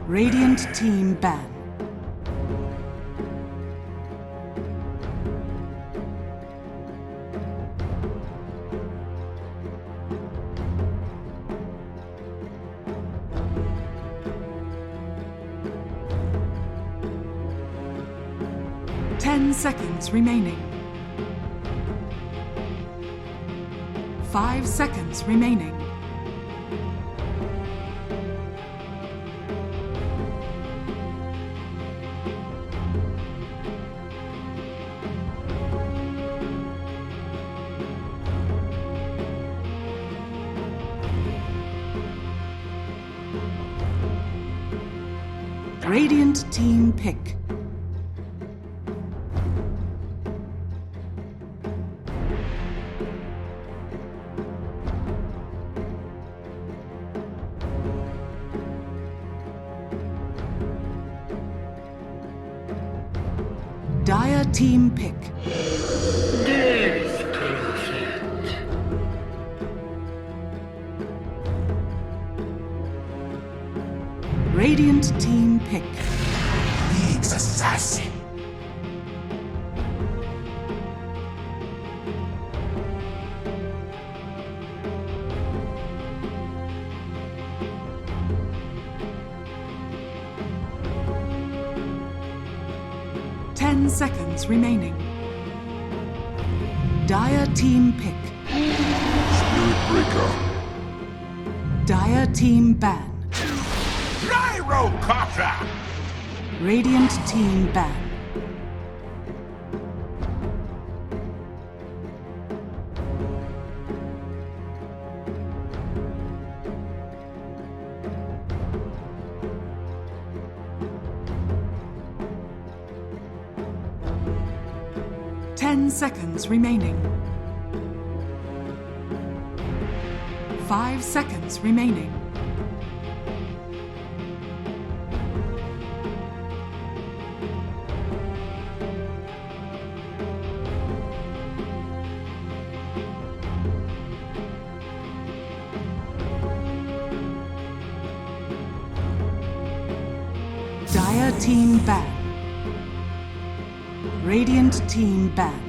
Radiant team ban. Ten seconds remaining. 5 seconds remaining. Radiant team pick. Dire team pick. Death Prophet. Radiant team pick. League's assassin. Ten seconds remaining. Dire team pick. Spirit Breaker. Dire team ban. Gyrocopter! Radiant team ban. Ten seconds remaining. 5 seconds remaining. Dire team ban. Radiant team ban.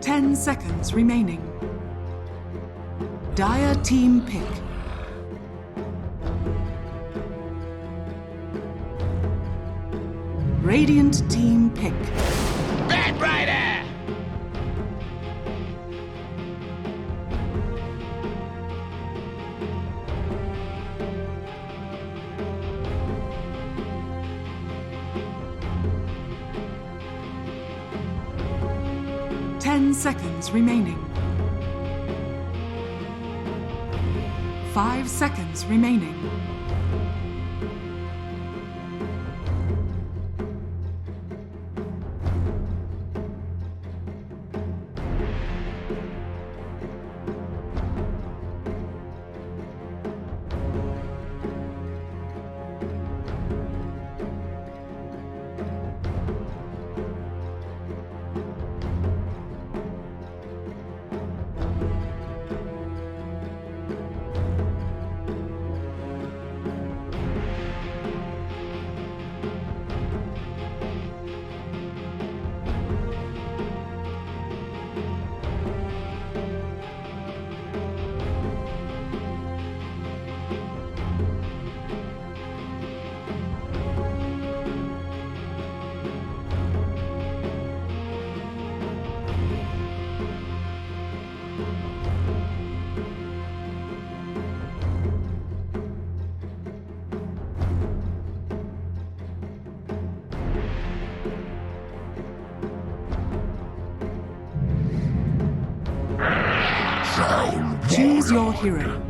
Ten seconds remaining. Dire team pick. Radiant team pick. Bad Rider! 10 seconds remaining. 5 seconds remaining. Choose your hero.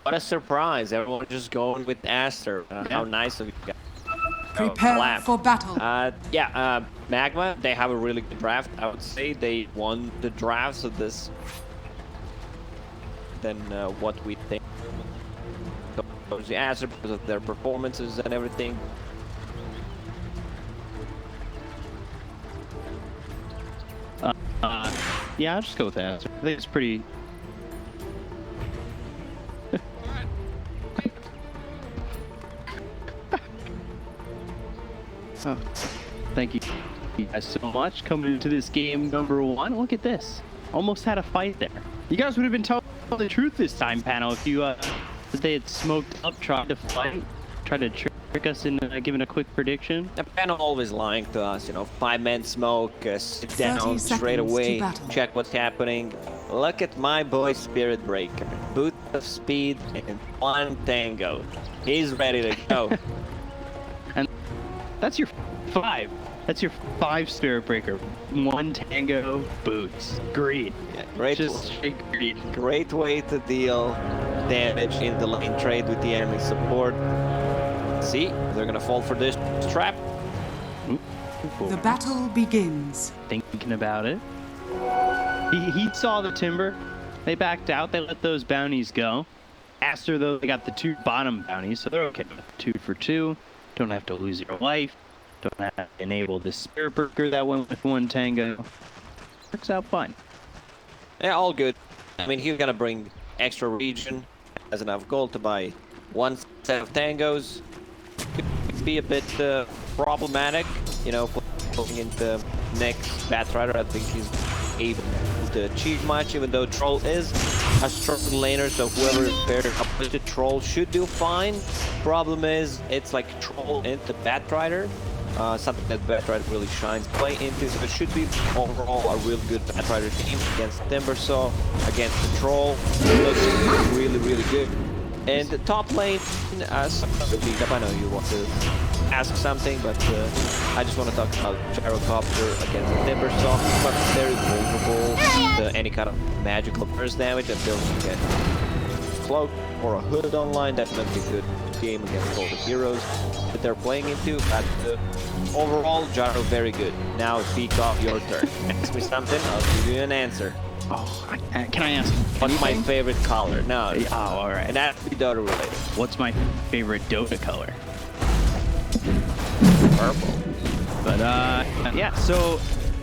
What a surprise! Everyone just going with ASTER. How nice of you guys. Prepare Clap. for battle. Yeah, MAGMA, they have a really good draft. I would say they won the drafts of this than what we think. The ASTER because of their performances and everything. Yeah, I'll just go with ASTER. I think it's pretty. Oh, thank you guys so much coming into this game number 1. Look at this. Almost had a fight there. You guys would have been told the truth this time, panel, if you that they had smoked up, tried to fight, tried to trick us into giving a quick prediction. The panel always lying to us, you know, 5-man smoke, sit down straight away, check what's happening. Look at my boy Spirit Breaker. Boot of speed and 1 tango. He's ready to go. And that's your 5. That's your 5 Spirit Breaker. 1 tango, boots. Greed. Yeah, great. Just straight greed. Great way to deal damage in the lane trade with the enemy support. See, they're gonna fall for this trap. The battle begins. Thinking about it. He saw the timber. They backed out. They let those bounties go. ASTER, though, they got the 2 bottom bounties, so they're okay with 2 for 2. Don't have to lose your life. Don't have to enable the Spirit Breaker that went with 1 tango. Works out fine. Yeah, all good. I mean, he's gonna bring extra region, has enough gold to buy 1 set of tangos. Could be a bit problematic, you know, putting into next Batrider. I think he's able to achieve much, even though Troll is a strong laner, so whoever is paired up with the Troll should do fine. Problem is, it's like Troll into Batrider. Something that Batrider really shines play into, so it should be overall a real good Batrider team against Timbersaw, against the Troll. It looks really, really good. And the top lane, I know you want to ask something, but I just want to talk about Gyrocopter against Timbersaw, but very vulnerable to any kind of magical burst damage until you get Cloak or a Hood online. Definitely a good game against all the heroes that they're playing into, but overall, Gyro very good. Now, Peacock, your turn. Ask me something, I'll give you an answer. Oh, can I ask? What's my favorite color? No. Oh, all right. And that has to be Dota related. What's my favorite Dota color? Purple. But yeah. So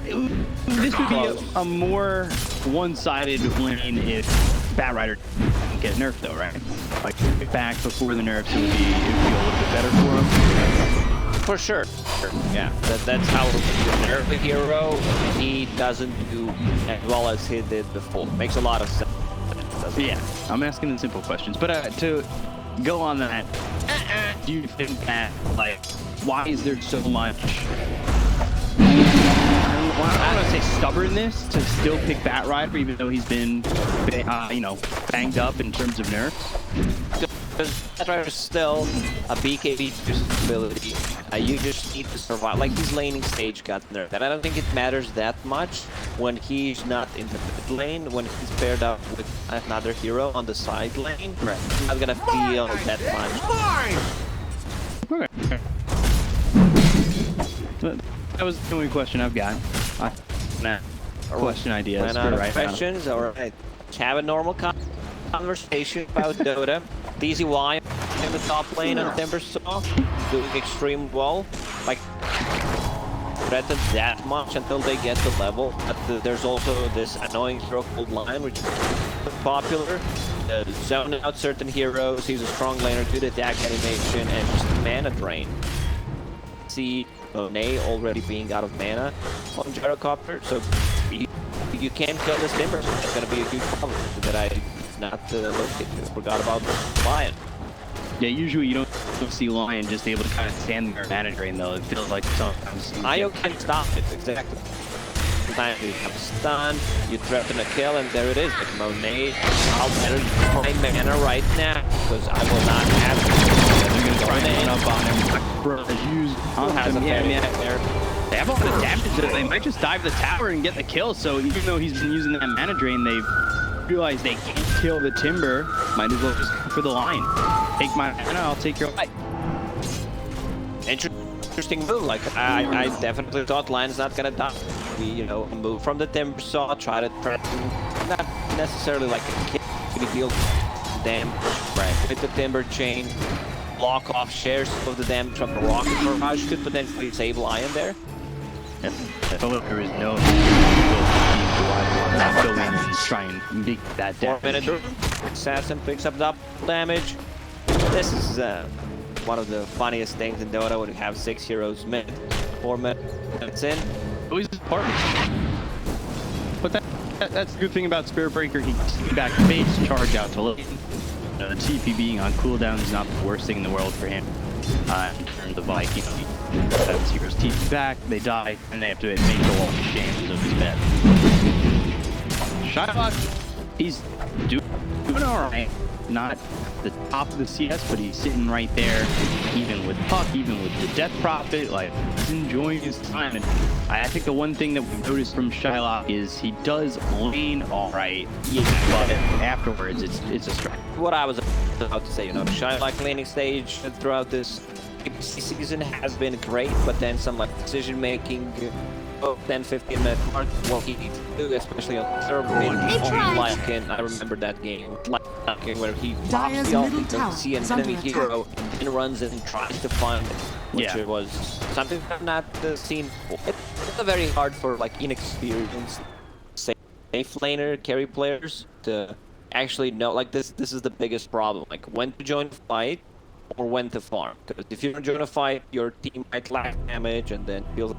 this would be a more one-sided win if Batrider didn't get nerfed, though, right? Like back before the nerfs, it would be a little bit better for him. For sure. Yeah, that's how the nerf hero, he doesn't do as well as he did before. Makes a lot of sense. Yeah, I'm asking the simple questions. But to go on that, do you think that, like, why is there so much, I don't want to say stubbornness to still pick Batrider even though he's been, you know, banged up in terms of nerfs? Because Batrider is still a BKB ability. You just need to survive. Like his laning stage got nerfed. And I don't think it matters that much when he's not in the mid lane, when he's paired up with another hero on the side lane. Right. He's not gonna feel that much. Okay. That was the only question I've got. Question ideas. Ran out of right questions? Alright. Have a normal conversation about Dota. DZY in the top lane on Timbersaw, doing extremely well. Like, threatened that much until they get the level. But there's also this annoying hero called Line, which is popular. Zone out certain heroes. He's a strong laner, good attack animation, and just mana drain. See Nay already being out of mana on Gyrocopter, so you can't kill this Timber. It's going to be a huge problem that I not looked into. Forgot about Lion. Yeah, usually you don't see Lion just able to kind of stand there and mana drain, though. It feels like sometimes... IO can stop it, exactly. Sometimes you have a stun, you threaten a kill, and there it is. Like Monet, I'll better play mana right now, because I will not have it. They're going to try and run up on him. Bro, use They have all the damage that they might just dive the tower and get the kill, so even though he's been using that mana drain, they've realized they can't kill the Timber. Might as well just go for for the line. Take my mana, I'll take your life. Interesting move. Like I definitely thought line's not gonna die. We, you know, move from the timber saw, try to not necessarily like a kid deal damage with the timber chain, block off shares of the damage from the rocket barrage could potentially save lion there. And there is no go in and try and make that 4 damage. minute assassin picks up double damage. This is one of the funniest things in Dota when you have 6 heroes mid, 4 minutes in. Always part. But that's the good thing about Spirit Breaker. He can back to base, charge out to lane. The TP being on cooldown is not the worst thing in the world for him. In terms of like, you know, his heroes TP back, they die, and they have to make the wall changes of his bed. Shylock, he's doing alright. Not the top of the CS, but he's sitting right there, even with Puck, even with the Death Prophet, like, he's enjoying his time. And I think the one thing that we noticed from Shylock is he does lane alright, but afterwards it's a strike. What I was about to say, you know, Shylock laning stage throughout this DPC season has been great, but then some like decision making, 10-15 minute mark, what he needs to do, especially on server, like I remember that game, like where he pops the ult, he doesn't see an enemy hero, and runs in and tries to find it, which was something I've not seen. It's very hard for like inexperienced safe laner carry players to actually know. Like this is the biggest problem. Like when to join a fight or when to farm. Because if you don't join a fight, your team might lack damage and then feel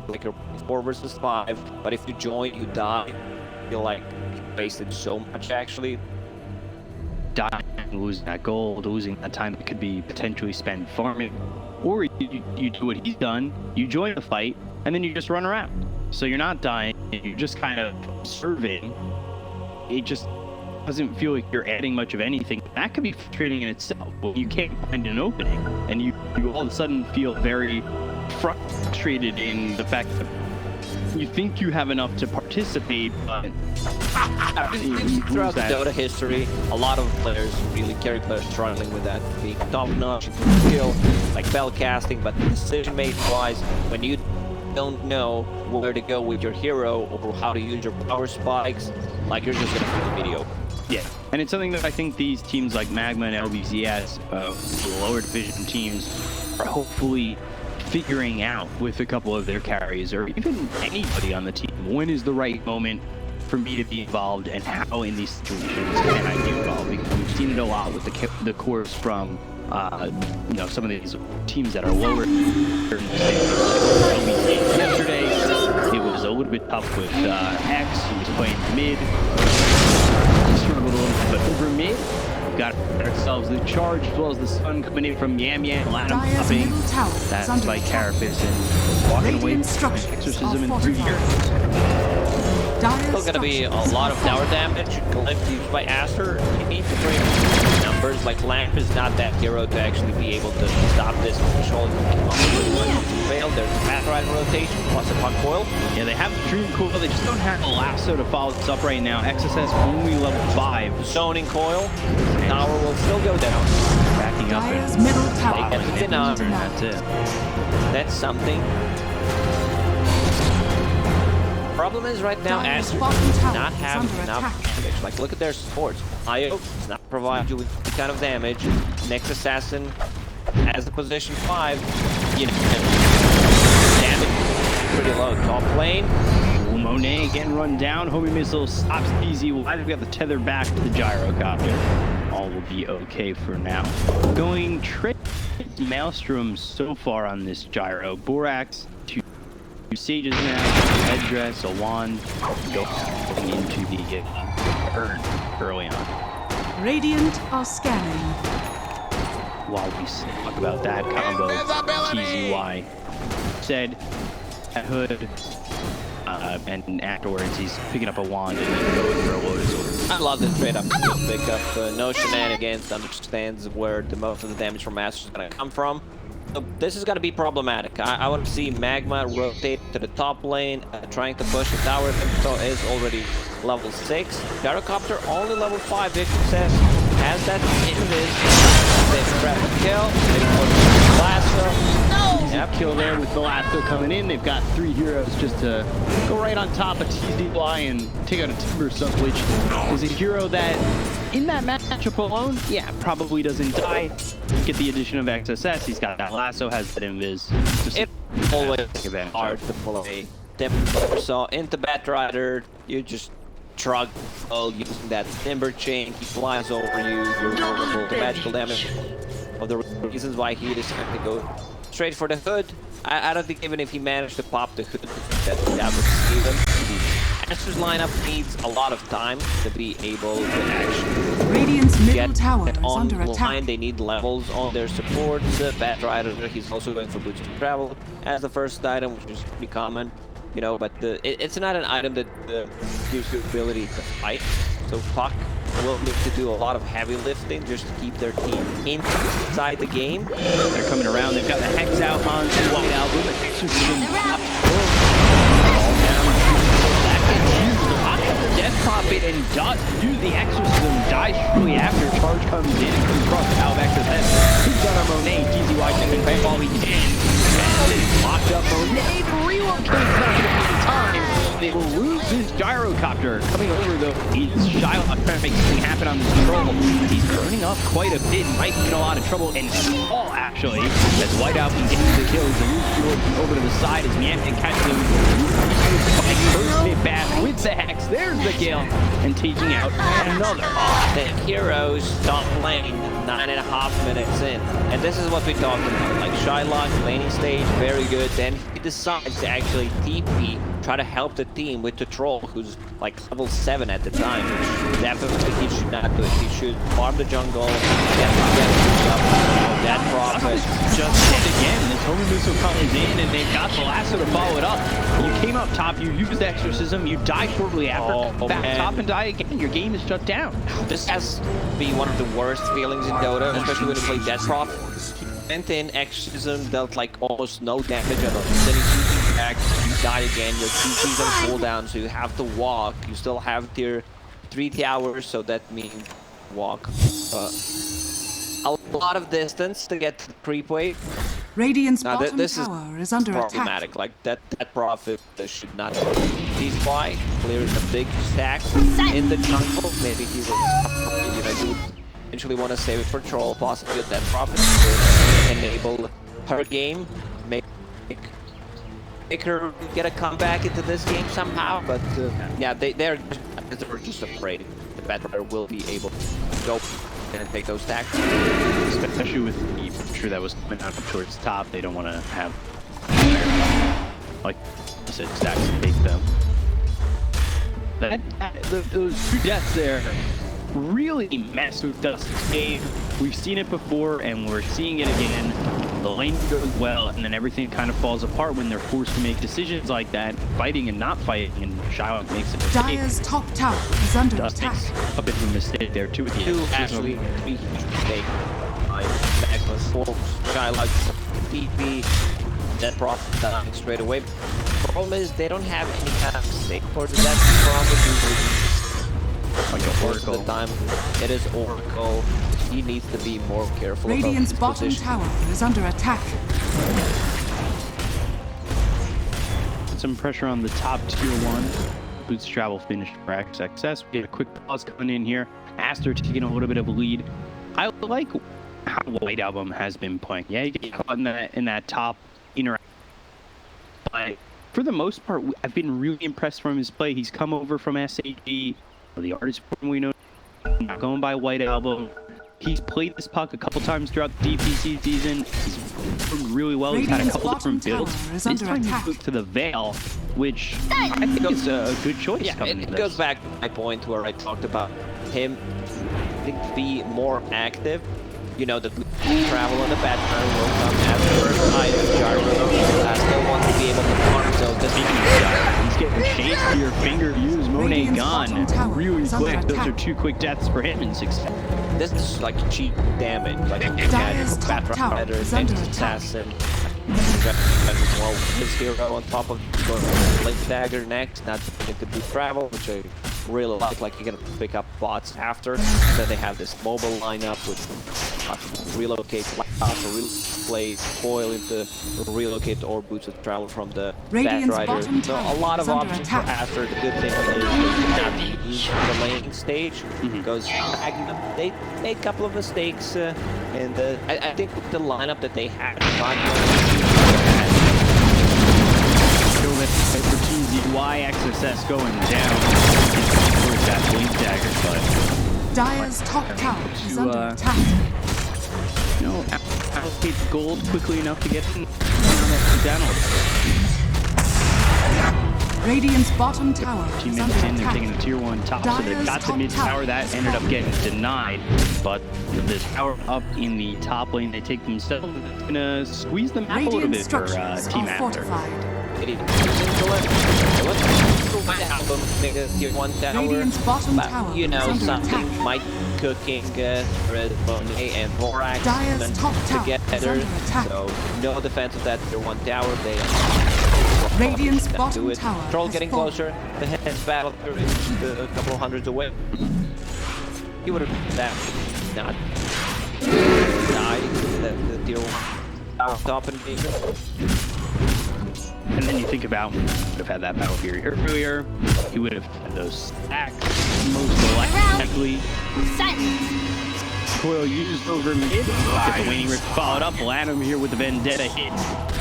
like you're 4 versus 5. But if you join, you die. You feel like you wasted so much actually. Dying, losing that gold, losing that time that could be potentially spent farming, or you do what he's done, you join a fight, and then you just run around. So you're not dying, you're just kind of serving. It just doesn't feel like you're adding much of anything. That could be frustrating in itself, but you can't find an opening, and you all of a sudden feel very frustrated in the fact that you think you have enough to participate, but throughout the Dota history, a lot of players, really carry players, struggling with that, being top-notch skill, like spell casting, but decision-making wise, when you don't know where to go with your hero or how to use your power spikes, like you're just gonna feel mediocre. Yeah, and it's something that I think these teams like MAGMA and LBCS, the lower division teams, are hopefully figuring out with a couple of their carries, or even anybody on the team. When is the right moment for me to be involved, and how in these situations can I be involved? Because we've seen it a lot with the cores from you know, some of these teams that are lower. Yesterday, it was a little bit tough with X. He was playing mid. He struggled a little bit, but over mid, we've got ourselves the charge, as well as the sun coming in from Yam Yam, Latam popping. That's by Carapace and walking away from Exorcism in 3 years. Still gonna be a lot of tower damage. Glyph used by ASTER. You need to bring numbers. Like Lamp is not that hero to actually be able to stop this control. Failed. There's a Path Rider rotation plus a Puck Coil. Yeah, they have Dream Coil. They just don't have a lasso to follow this up right now. XSS only level 5. Zoning Coil. Tower will still go down. Backing up Dire's and middle tower They get the deny. that's it. That's something. Problem is right now, Dire's ASTER bottom does tower not is have under enough attack. damage. Like, look at their supports. IO does not provide you with any kind of damage. Next Assassin has the position 5. You know, damage pretty low. Top lane. Monet getting run down. Homie Missile stops easy. We've got the tether back to the gyrocopter. All will be okay for now. Going trade Maelstrom so far on this gyro. Borax, 2 sages now, headdress, a wand, going into the urn early on. Radiant are scanning. While we talk about that combo, TZY said at Hood, and afterwards he's picking up a wand and then going for a Lotus Orb. I love this trade up. Pick up no shenanigans, understands where the most of the damage from Master is going to come from. So this is going to be problematic. I want to see Magma rotate to the top lane, trying to push the tower. So is already level 6. Gyrocopter only level 5. Victor says has that invis. They grab a kill. They go to lasso. Easy kill there with the lasso coming in. They've got 3 heroes just to go right on top of TZY and take out a Timber Sub, which is a hero that, in that matchup alone, yeah, probably doesn't die. Get the addition of XSS. He's got that lasso, has that invis. It's always hard to pull away. So into Batrider, you just shrug using that Timber Chain. He flies over you. You're vulnerable to magical damage. One of the reasons why he decided to go straight for the hood. I don't think even if he managed to pop the hood, that would save him. Aster's lineup needs a lot of time to be able to actually Radiant's middle get tower it is on under line. attack. They need levels on their supports. Batrider, he's also going for boots to travel as the first item, which is pretty common. You know, but it's not an item that gives you ability to fight. So Puck will need to do a lot of heavy lifting just to keep their team inside the game. They're coming around. They've got the Hex out on the White Album. Death Prophet and does use the exorcism, dies shortly after charge comes in and comes across the Alvector's head. He's got a Monet, TZY can pay all he can. And it's locked up Monet relocates not going to be in time. They will lose his gyrocopter. Coming over though is Shylock trying to make something happen on this troll. He's burning up quite a bit, might be in a lot of trouble, and all actually, as White Album gets the kills, the Luke over to the side as Mianton catches him. First hit back with the Hex, there's the kill, and taking out another. The heroes stop playing 9.5 minutes in. And this is what we talked about. Like Shylock, laning stage, very good. Then he decides to actually TP, try to help the team with the troll, who's like level 7 at the time, which definitely he should not do it. He should farm the jungle, get that Prophet. Just hit again. This Holy Missile comes in, and they've got the lasso to follow it up. You came up top, you used Exorcism, you die shortly after. Back top and die again. Your game is shut down. This has to be one of the worst feelings in Dota, especially when you play Death Prophet. Went in, Exorcism dealt like almost no damage at all. Then he's shooting back, you die again, your TP's on cooldown, so you have to walk. You still have your 3 towers, so that means walk a lot of distance to get to the creep wave. Radiant's Now, bottom this tower is under problematic. attack. Like that Prophet should not be why clears a big stack in the jungle. Maybe he was, you eventually want to save it for troll, possibly that Prophet to enable her game, make her get a comeback into this game somehow. But yeah, they're just afraid the Batrider will be able to go and take those stacks. Especially with the pressure that was coming out towards top, they don't want to have, like I said, stacks to take them. Those 2 deaths there really mess with Dust's game. We've seen it before, and we're seeing it again. The lane goes well, and then everything kind of falls apart when they're forced to make decisions like that, fighting and not fighting, and Shylock makes a mistake. Dire's top tower is under Dust attack. makes a bit of a mistake there, too. With the Actually, 3 huge mistake. MAGMA's force, Shylock's TP, that Prophet dying straight away. The problem is they don't have any kind of mistake for the Death Prophet. like a Oracle. Most of the time, it is Oracle. He needs to be more careful Radiant's about his bottom position. tower is under attack. Some pressure on the top tier 1. Boots travel finished for XXS. We get a quick pause coming in here. Aster taking a little bit of a lead. I like how White Album has been playing. Yeah, you get caught in that top interaction. But for the most part, I've been really impressed from his play. He's come over from SAG. The artist we know, not going by White Album. He's played this puck a couple times throughout the DPC season. He's performed really well. He's had a couple different builds. This time he moved to the Veil, which I think is a good choice. Yeah, it goes back to my point where I talked about him to be more active. You know, the travel on the Batrider will come after either Gyro. I still want to be able to farm, so this he's getting chased here. Finger used, Monet gone. Really quick. Those are 2 quick deaths for him in 6 seconds. This is like cheap damage. Like Dire's top tower is under attack. Assassin. Well, his hero on top of going Blink Dagger next, not going to do travel, which I really like you're gonna pick up bots after. Then they have this mobile lineup with relocate blast or replay coil into relocate or boots of travel from the Radiant's Bat Rider. bottom So a tower lot is of under options attack. for Aster. The good thing is the laning stage goes MAGMA. They made a couple of mistakes, and I think with the lineup that they had, Feel that for Team ZY XSS going down towards that blink dagger, but Dire's top tower is to, under attack. you know, allocate gold quickly enough to get down. Radiant's bottom tower Team is in under 10, they're taking attack. the tier 1 top, so they Dire's got the top mid tower tower that is ended up falling. getting denied, but the tower up in the top lane they take themselves, it's gonna squeeze them out a little Radiant bit for structures Team are After. fortified. Tier 1 tower. Radiant's bottom But, tower you know, is under something attack. might cooking Red Monet and Vorax Dire's top tower is together. under attack. So no defense of that tier 1 tower. They Radiant's do bottom it. tower Troll has getting fallen. closer. The head's battle is a couple of hundreds away. He would have that not died the tier 1 tower top invasion. And then you think about, would have had that battle fury earlier, he would have had those stacks most likely. Coil used over mid, get the waning rip followed up, Lanham here with the vendetta hit,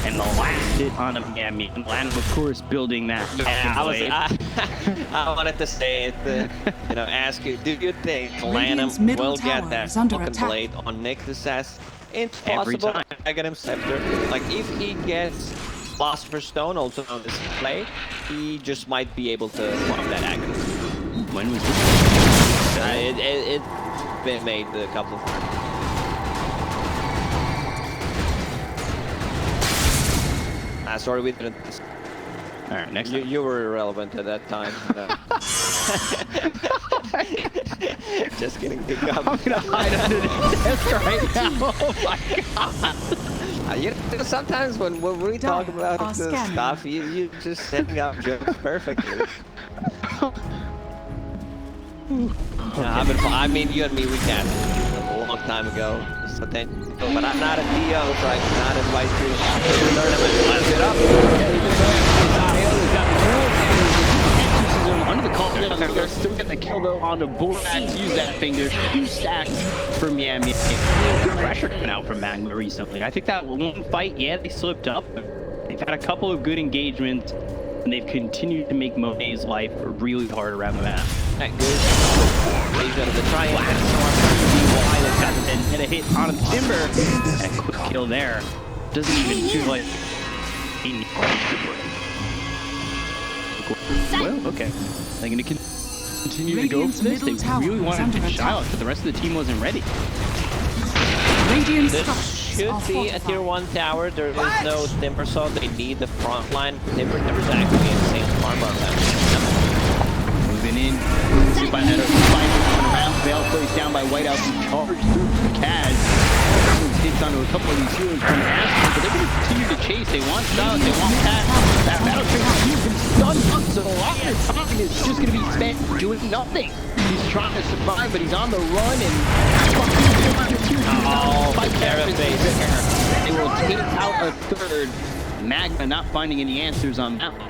and the last hit on him, yeah, Lanham of course building that. I wanted to say it, you know, ask you, do you think Radiant's Lanham middle will tower get that is under fucking attack. blade on Nexus as it's Every possible? time. I get him scepter. Like if he gets Philosopher's Stone, also known as play, he just might be able to block that agony. When was this? It's been made a couple of times. Sorry, we didn't. Alright, next You, time. you were irrelevant at that time. Just kidding. Big up. I'm gonna hide under this desk right now. Oh my god. You know, sometimes when we talk about are this scanning. stuff, you just setting up jokes perfectly. I mean, you and me, we can a long time ago. So then, but I'm not a DO, so I cannot invite you to the tournament. Let's get up. Under the call, they're still getting the kill though on the Borax. Use that finger. 2 stacks from Miami. Good pressure coming out from MAGMA recently. I think that one fight, yeah, they slipped up. They've had a couple of good engagements, and they've continued to make Monet's life really hard around the map. Alright, good. Invasion of the triangle. Got the vendetta hit on a timber. And a quick kill there. Doesn't even feel like. Well, okay. They're gonna continue to go Radiant's for this. They middle tower really is wanted under to attack. Charlotte, but the rest of the team wasn't ready. Radiant This structures are should be a tier fortified. 1 tower. There is no Timber Saw. They need the front line. Timber's actually insane farm on them. Moving in. See by that around. Veil plays down by Whiteout. Charged through Kaz. Hits onto a couple of these healers from Aston, but they're going to continue to chase. They want Charlotte. They want Kaz. That battle train has been stunned up, so a lot of time is just going to be spent doing nothing. He's trying to survive, but he's on the run and they will take out a third. MAGMA not finding any answers on that one.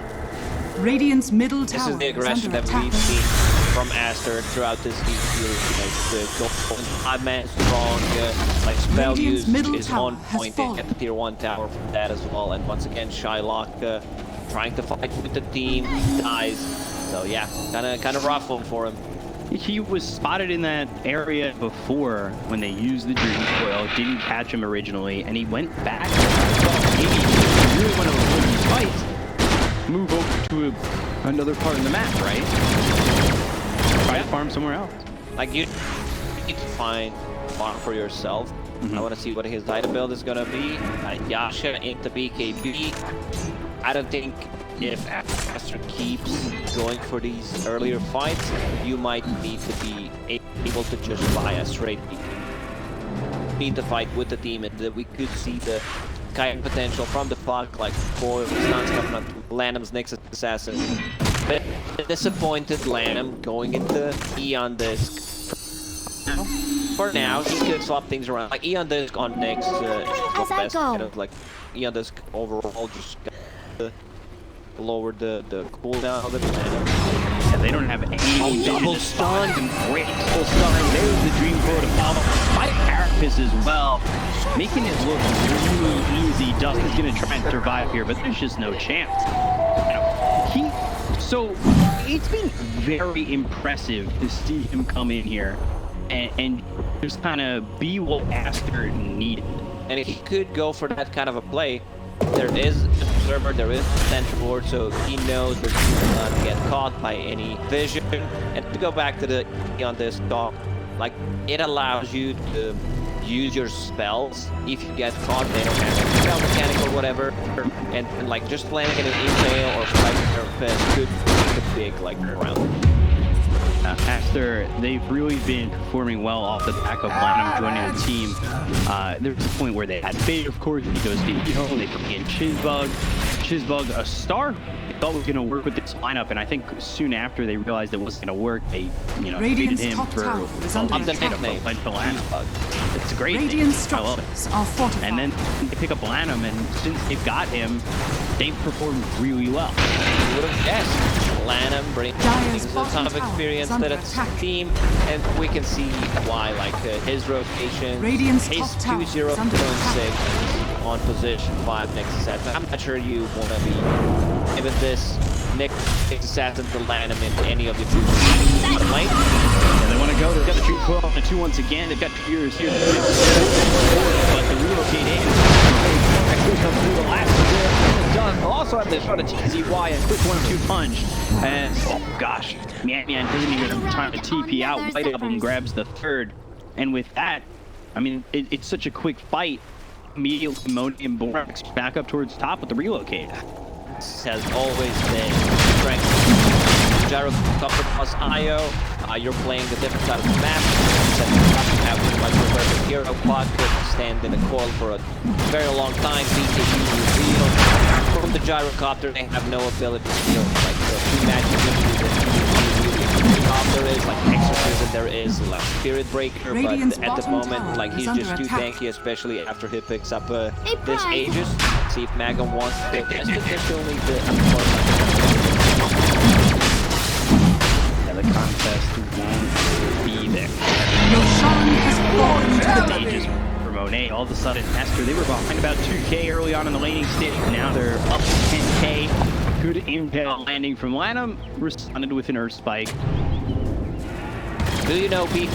Radiant's middle This tower is the is aggression under that attack. we've seen from Aster throughout this series. The goal, 5-man strong, like spell Radiant's use middle is tower on has point. They fallen. get the tier 1 tower from that as well. And once again, Shylock trying to fight with the team, dies. So yeah, kind of rough one for him. He was spotted in that area before when they used the Dream Coil, didn't catch him originally, and he went back. Maybe he really want to avoid these fights, move over to another part of the map, right? Try to farm somewhere else. Like you need to find farm for yourself. I want to see what his item build is gonna be. Yasha into BKB. I don't think if Aster keeps going for these earlier fights, you might need to be able to just buy a straight BKB. Need to fight with the team, and we could see the kind of potential from the puck, like Coil, Stuns coming up, Lanham's Nexus Assassin. bit disappointed Lanham going into Eon Disc. For now, he could swap things around. Like Eon Disc on Nyx is the best kind of like Eon Disc overall. Just lower the cooldown of it. Yeah, they don't have any double stun. Great double stun. There's the dream pro to follow. My Carapace as well, making it look really easy. Dustin's gonna try and survive here, but there's just no chance. So it's been very impressive to see him come in here and just kind of be what ASTER needed. And if he could go for that kind of a play, there is an observer, there is a central board, so he knows that he will not get caught by any vision. And to go back to the on this talk, like it allows you to use your spells if you get caught. They don't have any spell mechanic or whatever, and like just playing it in Impale or Flight Surface could make a big like round. ASTER, they've really been performing well off the back of Lanham joining the team. There's a point where they had Fade, of course. He goes to Eho, they put in Chizbug, a star. They thought was going to work with this lineup, and I think soon after they realized it wasn't going to work, they, traded him for the nickname. It's great. Radiant structures are fortified. And then they pick up Lanham, and since they've got him, they've performed really well. You would have guessed. Lanham brings a ton of experience to the team, and we can see why, like his rotation, his 2-0-6 on position 5 next assassin. I'm not sure you want to be giving this next assassin to Lanham in any of the two lane. Yeah, they want to go. They've got the tree pull on the 2 once again. They've got 2 years here. But the relocate in actually comes through the last done. Also have this shot of TZY, a quick 1-2 punch. And oh gosh, man doesn't even have time to TP out. White Album grabs the 3rd. And with that, I mean, it's such a quick fight. Immediately Moni and Borax back up towards top with the relocate. This has always been strength. Gyrocopter plus IO. You're playing the different side of the map. You have too much of a hero pod could stand in the coil for a very long time. BKB reveal. From the gyrocopter, they have no ability to deal like the magic there is like exorcism, there is like spirit breaker, Radiant's but at the moment like he's just too tanky, especially after he picks up this Aegis. See if Magma wants to test it. They're still need to the contest won't be there. Roshan has fallen to the Aegis for Monet. All of a sudden, ASTER, they were behind about 2K early on in the laning stage. Now they're up to 10K. Good impale landing from Lanham, responded with an Earth Spike. Do you know, beat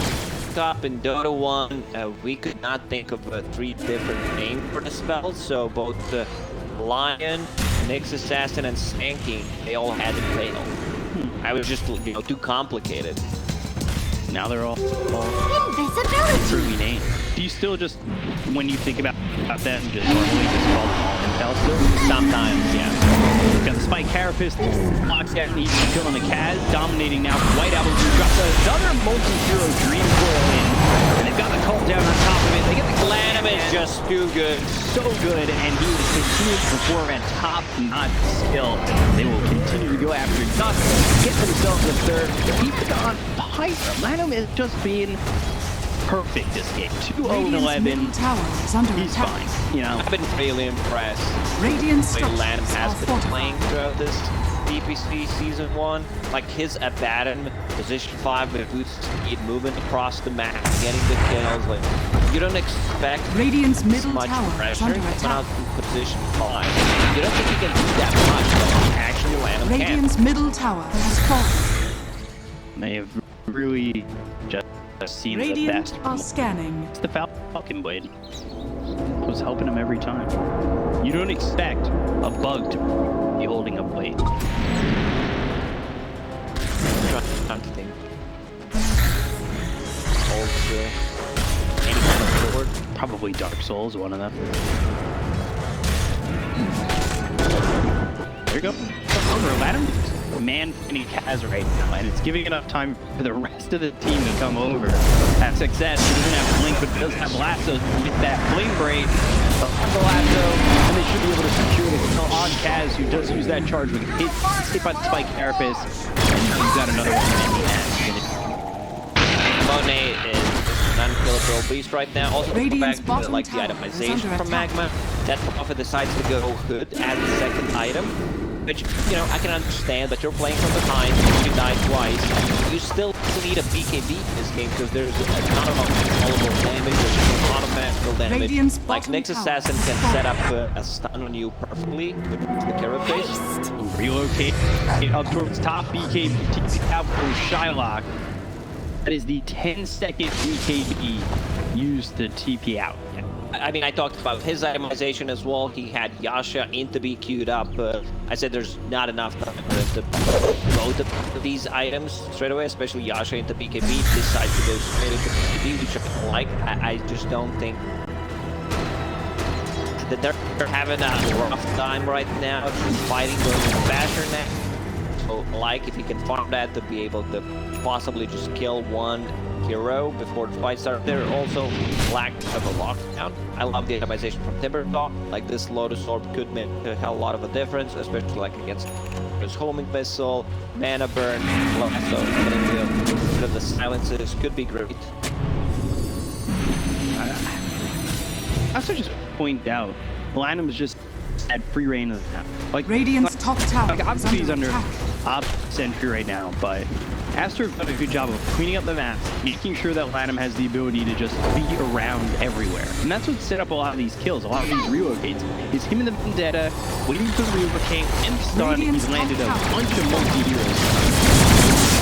top in Dota 1, we could not think of 3 different names for the spells, so both Lion, Nyx Assassin, and Spanking, they all had to fail. I was just, too complicated. Now they're all invisibility. truly named. Do you still just, when you think about them, just normally just call them all Impelster? Sometimes, yeah. Got the Spike Carapace, locks down, he's killing the Kaz, dominating now. White Album drops another multi-hero Dream Coil in, and they've got the cult down on top of it. They get the Lanham is just too good. So good, and he will continue to perform at top-notch skill. They will continue to go after Dust, get themselves a 3rd, keep it on fire. Lanham is just being perfect this game. 2-0-11. He's fine. I've been really impressed Radiant with the way Lanham has been fortified. playing throughout this DPC Season 1. Like his Abaddon, position 5 with boost speed, moving across the map, getting the kills. Like you don't expect Radiant's middle much tower is pressure under coming attack. out from position 5. You don't think you can do that much, but actually Lanham can. Radiant's middle tower has fallen. They have really just seen the Radiant best. are scanning. It's the Falcon Blade. It was helping him every time. You don't expect a bug to be holding a blade. Trying to think. Holds any kind of sword. Probably Dark Souls, one of them. There you go. Over Adam. man-fighting Kaz right now, and it's giving enough time for the rest of the team to come over. Have success. He doesn't have Blink, but he does have Lasso with that Flame Break. The Lasso, and they should be able to secure the kill on Kaz, who does use that charge with hit by the Spike Carapace. And he's got another one in the end. Monet is an unkillable beast right now. Also, go back Radiant's to bottom like the tower is itemization under from attack. Magma. That Prophet decides to go hood as the second item. Which, you know, I can understand, but you're playing from behind, you die twice. You still need a BKB in this game because there's a ton of uncontrollable damage, there's a lot of magical damage. Radiant's Like, bottom Nyx tower Assassin is can set up a stun on you perfectly with the Carapace. Relocate up towards top BKB, TP out for Shylock. That is the 10-second BKB used to TP out. I mean, I talked about his itemization as well. He had Yasha into be queued up. I said there's not enough time to both of these items straight away, especially Yasha into BKB. Decides to go straight into BKB, which I like. I just don't think that they're having a rough time right now, just fighting the Basher now. So, like, if you can farm that to be able to possibly just kill one hero before the fight starts. There also lack of a lockdown. I love the itemization from Timbersaw. Like, this Lotus Orb could make a hell lot of a difference, especially like against his homing missile, mana burn, so getting rid of the silences could be great. I also just point out, Lanham is just at free reign of the map. Like, Radiant's top tower like is obviously he's under under attack. Op Sentry right now, but Aster done a good job of cleaning up the map, making sure that Lanham has the ability to just be around everywhere. And that's what set up a lot of these kills, a lot of these relocates. Is him in the Vendetta, waiting for the relocate, and stun. He's landed a bunch of multi-heroes.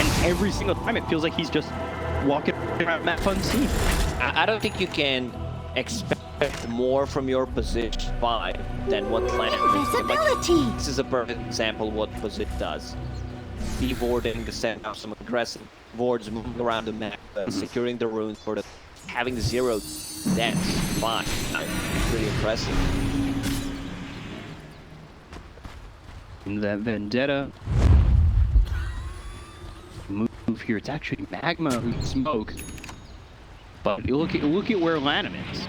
And every single time it feels like he's just walking around the map unseen. I don't think you can expect more from your position 5 than what Land is. Invisibility. This is a perfect example of what Posit does. Warding to send out some aggressive wards moving around the map, securing the runes for the having 0 deaths. Fine. Pretty impressive. That Vendetta move here. It's actually Magma who smokes. But you look at where Lanham is.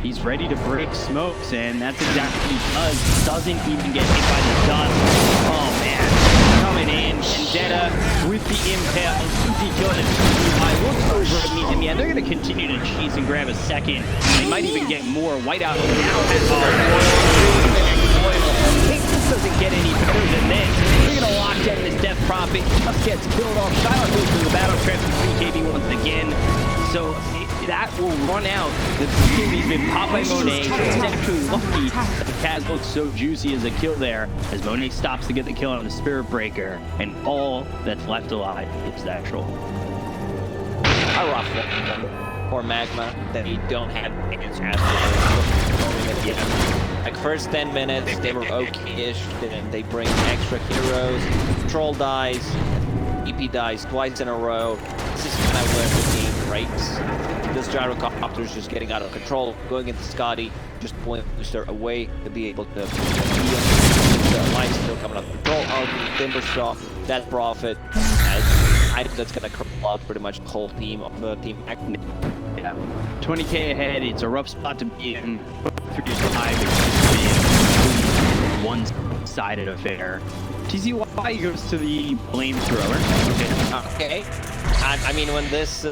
He's ready to break smokes, and that's exactly what he does. Doesn't even get hit by the dust. Oh man, coming in, Vendetta with the impale, easy kill, and looks over at me. In the end, they're going to continue to cheese and grab a second. They might even get more. Whiteout now has it just doesn't get any better than this. They're going to lock down this Death Prophet. Just gets killed off. Shiloh goes through the battle transfer BKB once again. So that will run out. The BKB's been popped by Monet. He's actually lucky that Kaz looks so juicy as a kill there, as Monet stops to get the kill on the Spirit Breaker, and all that's left alive is that troll. I rock it for Magma that you don't have against Aster. Like, first 10 minutes, they were okay-ish, then they bring extra heroes, Troll dies, EP dies twice in a row. This is kind of where the game breaks. This gyrocopter is just getting out of control, going into Scotty, just point booster away to be able to the line still coming out of control. Timbersaw, that Prophet, as item that's gonna cripple out pretty much the whole team of the team. Yeah, 20k ahead. It's a rough spot to be in. 3-5, it's a one-sided affair. TZY goes to the flamethrower. Okay. I mean, when this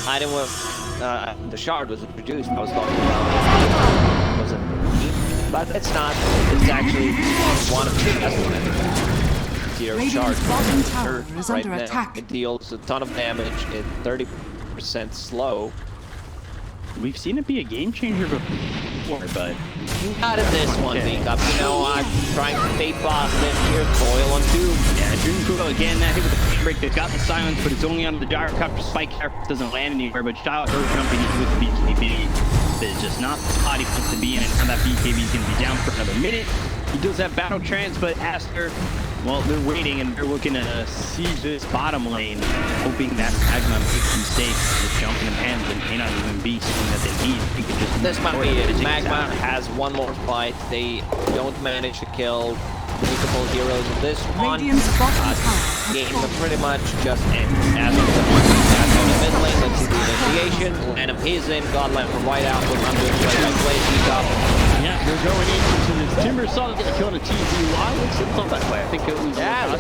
item was, the shard was introduced, I was talking about was it, but it's not. It's actually one of the best ones. Here, shard Radiant's bottom tower is right under now. attack. It deals a ton of damage. It's 30% slow. We've seen it be a game changer before, but Not in this one, Makeup. You know, I'm trying to stay positive here. Coil on 2. yeah, Dream Coil again. That hit with the frame break. They've got the silence, but it's only on the gyrocopter. Spike doesn't land anywhere, but Shiloh goes jumping in with the BKB. It's just not the spot he wants to be in, and now that BKB is going to be down for another minute. He does have battle trance, but Aster, well, they're waiting and they're looking to siege this bottom lane, hoping that Magma makes mistakes with jumping in hands and may not even be something that they need. They could just This might be it. Magma has one more fight. They don't manage to kill multiple heroes in this one. Radiant's bottom tower has Game fallen. pretty much just ends. As for the attack on the mid lane, let's see the initiation. Random he's in, Godland from right out with under play by play, peek up. Yeah, they're going into this. Timber saw that they killed a TZY. Looks it's not that way. I think it was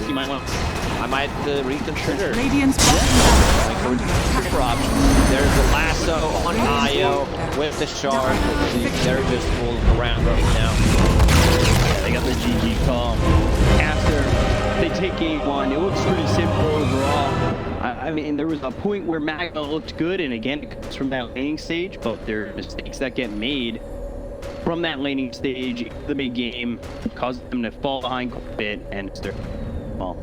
you might want. I might reconsider. Radiant's bottom tower is under attack. Super option. There's the lasso on Io with the shard. They're just fooling around right now. Yeah, they got the GG call. After they take game one, it looks pretty simple overall. I mean, there was a point where Magma looked good, and again, it comes from that laning stage, but there are mistakes that get made from that laning stage, the big game, cause them to fall behind quite a bit, and well,